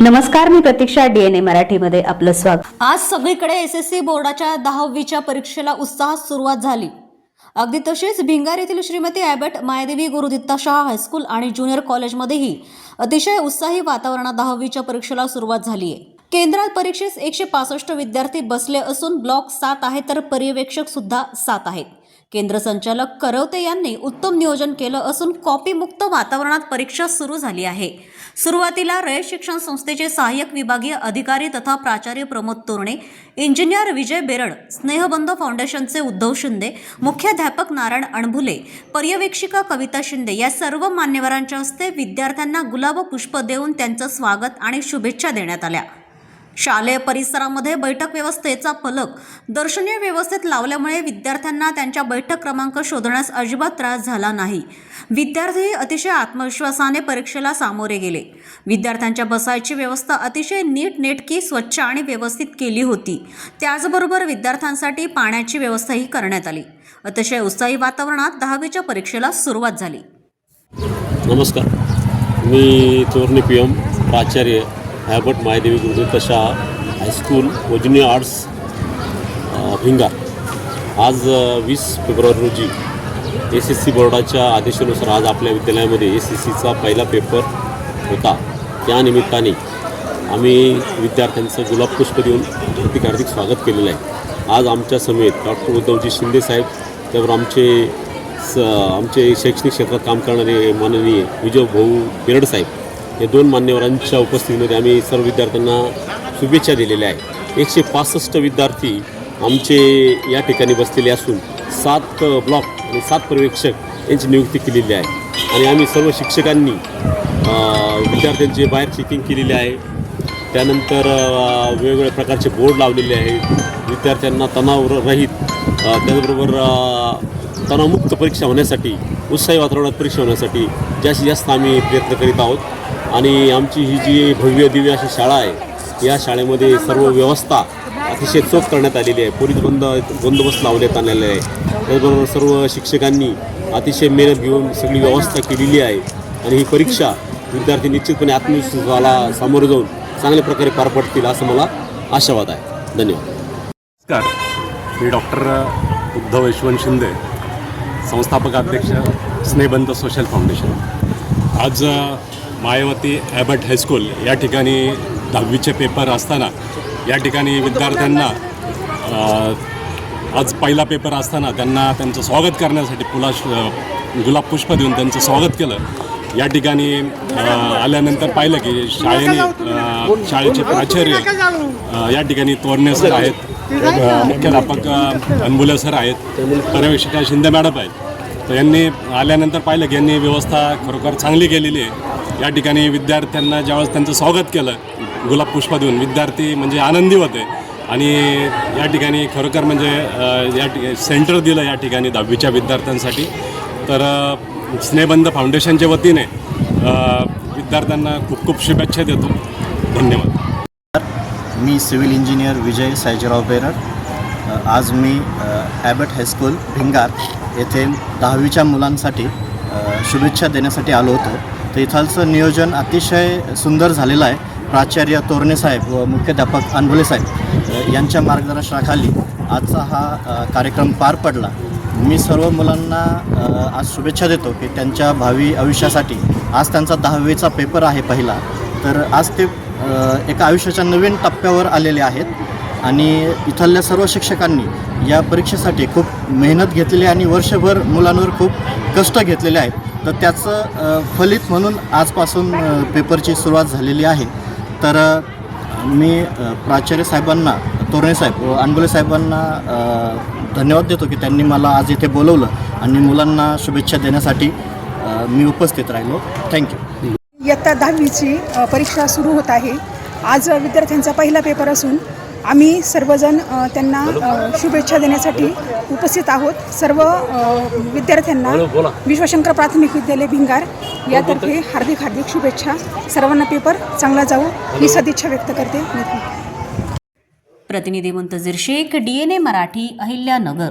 नमस्कार, मी प्रतीक्षा. DNA मराठीमध्ये आपलं स्वागत. आज सगळीकडे एसएससी बोर्डाच्या 10वीच्या परीक्षेला उत्साहात सुरुवात झाली. अगदी तसेच भिंगार येथील श्रीमती ॲबट मायादेवी गुरुदित्ता शाह हायस्कूल आणि ज्युनियर कॉलेजमध्येही अतिशय उत्साही वातावरणात 10वीच्या परीक्षेला सुरुवात झाली आहे. केंद्रात परीक्षेस 165 विद्यार्थी बसले असून ब्लॉक 7 आहे तर पर्यवेक्षक सुद्धा 7 आहेत. केंद्र संचालक करवते यांनी उत्तम नियोजन केलं असून कॉपीमुक्त वातावरणात परीक्षा सुरू झाली आहे. सुरुवातीला रयत शिक्षण संस्थेचे सहाय्यक विभागीय अधिकारी तथा प्राचार्य प्रमोद तोरणे, इंजिनियर विजय बेरड, स्नेहबंध फाउंडेशनचे उद्धव शिंदे, मुख्याध्यापक नारायण अणभुले, पर्यवेक्षिका कविता शिंदे या सर्व मान्यवरांच्या हस्ते विद्यार्थ्यांना गुलाब पुष्प देऊन त्यांचं स्वागत आणि शुभेच्छा देण्यात आल्या. शालेय परिसरामध्ये बैठक व्यवस्थेचा फलक दर्शनीय व्यवस्थेत लावल्यामुळे विद्यार्थ्यांना त्यांच्या बैठक क्रमांक शोधण्यास अजिबात त्रास झाला नाही. विद्यार्थी अतिशय आत्मविश्वासाने परीक्षेला सामोरे गेले. विद्यार्थ्यांच्या बसायची व्यवस्था अतिशय नीटनेटकी, स्वच्छ आणि व्यवस्थित केली होती. त्याचबरोबर विद्यार्थ्यांसाठी पाण्याची व्यवस्थाही करण्यात आली. अतिशय उत्साही वातावरणात 10वीच्या परीक्षेला सुरुवात झाली. नमस्कार, मी तोरणे PM, प्राचार्य ॲबट मायादेवी गुरुदित्ता शाह हायस्कूल व ज्युनियर आर्ट्स भिंगार. आज 20 फेब्रुवारी रोजी SSC बोर्डाच्या आदेशानुसार आज आपल्या विद्यालयामध्ये SSCचा पहिला पेपर होता. त्या निमित्ताने आम्ही विद्यार्थ्यांचं गुलाबपुष्प देऊन हार्दिक स्वागत केलेलं आहे. आज आमच्या समेत डॉक्टर उद्धवजी शिंदे साहेब, त्यावर आमचे शैक्षणिक क्षेत्रात काम करणारे माननीय विजय भाऊ बेरड साहेब, या 2 मान्यवरांच्या उपस्थितीमध्ये आम्ही सर्व विद्यार्थ्यांना शुभेच्छा दिलेल्या आहे. 165 विद्यार्थी आमचे या ठिकाणी बसलेले असून 7 ब्लॉक आणि 7 पर्यवेक्षक यांची नियुक्ती केलेली आहे. आणि आम्ही सर्व शिक्षकांनी विद्यार्थ्यांचे बाहेर चेकिंग केलेले आहे. त्यानंतर वेगवेगळ्या प्रकारचे बोर्ड लावलेले आहेत. विद्यार्थ्यांना तणावरहित, त्याचबरोबर तणावमुक्त परीक्षा होण्यासाठी, उत्साही वातावरणात परीक्षा होण्यासाठी जास्तीत जास्त आम्ही प्रयत्न करीत आहोत. आणि आमची ही जी भव्य दिव्य अशी शाळा आहे, या शाळेमध्ये सर्व व्यवस्था अतिशय चोख करण्यात आलेली आहे. पोलीस बंदोबस्त लावण्यात आलेला आहे. त्याचबरोबर सर्व शिक्षकांनी अतिशय मेहनत घेऊन सगळी व्यवस्था केलेली आहे. आणि ही परीक्षा विद्यार्थी निश्चितपणे आत्मविश्वासाला सामोरे जाऊन चांगल्या प्रकारे पार पडतील असं मला आशावाद आहे. धन्यवाद. नमस्कार, मी डॉक्टर उद्धव यशवंत शिंदे, संस्थापक अध्यक्ष स्नेहबंध सोशल फाउंडेशन. आज मायावती ॲबट हायस्कूल या ठिकाणी 10वीचे पेपर असताना या ठिकाणी विद्यार्थ्यांना आज पहिला पेपर असताना त्यांना त्यांचं स्वागत करण्यासाठी गुलाबपुष्प देऊन त्यांचं स्वागत केलं. या ठिकाणी आल्यानंतर पाहिलं की शाळेचे प्राचार्य या ठिकाणी तोरणे सर आहेत, मुख्याध्यापक अणभुले सर आहेत, पर्यवेक्षिका शिंदे मॅडम आहेत. तर यांनी आल्यानंतर पाहिलं की यांनी व्यवस्था खरोखर चांगली केलेली आहे. या ठिकाणी विद्यार्थ्यांना ज्यावेळेस त्यांचं स्वागत केलं गुलाबपुष्प देऊन, विद्यार्थी म्हणजे आनंदी होते. आणि या ठिकाणी खरोखर म्हणजे या ठिकाणी सेंटर दिलं या ठिकाणी 10वीच्या विद्यार्थ्यांसाठी. तर स्नेहबंध फाउंडेशनच्या वतीने विद्यार्थ्यांना खूप खूप शुभेच्छा देतो. धन्यवाद. मी सिव्हिल इंजिनियर विजय सायजीराव बेरड. आज मी ॲबट हायस्कूल भिंगार येथे 10वीच्या मुलांसाठी शुभेच्छा देण्यासाठी आलो होतो. तर इथालचं नियोजन अतिशय सुंदर झालेलं आहे. प्राचार्य तोरणे साहेब व मुख्याध्यापक अणभुले साहेब यांच्या मार्गदर्शनाखाली आजचा हा कार्यक्रम पार पडला. मी सर्व मुलांना आज शुभेच्छा देतो की त्यांच्या भावी आयुष्यासाठी आज त्यांचा 10वीचा पेपर आहे पहिला. तर आज ते एका आयुष्याच्या नवीन टप्प्यावर आलेले आहेत. आणि इथल्या सर्व शिक्षकांनी या परीक्षेसाठी खूप मेहनत घेतलेली आहे आणि वर्षभर मुलांवर खूप कष्ट घेतलेले आहेत. तर त्याचं फलित म्हणून आजपासून पेपरची सुरुवात झालेली आहे. तर मी प्राचार्य साहेबांना, तोरणे साहेब व अणभुले साहेबांना धन्यवाद देतो की त्यांनी मला आज इथे बोलवलं आणि मुलांना शुभेच्छा देण्यासाठी मी उपस्थित राहिलो. थँक्यू. इयत्ता 10वीची परीक्षा सुरू होत आहे. आज विद्यार्थ्यांचा पहिला पेपर असून आम्ही सर्वजण त्यांना शुभेच्छा देण्यासाठी उपस्थित आहोत. सर्व विद्यार्थ्यांना विश्वशंकर प्राथमिक विद्यालय भिंगार यातर्फे हार्दिक शुभेच्छा. सर्वांना पेपर चांगला जाऊ ही सदिच्छा व्यक्त करते. प्रतिनिधी मुंतजीर शेख, DNA मराठी, अहिल्यानगर.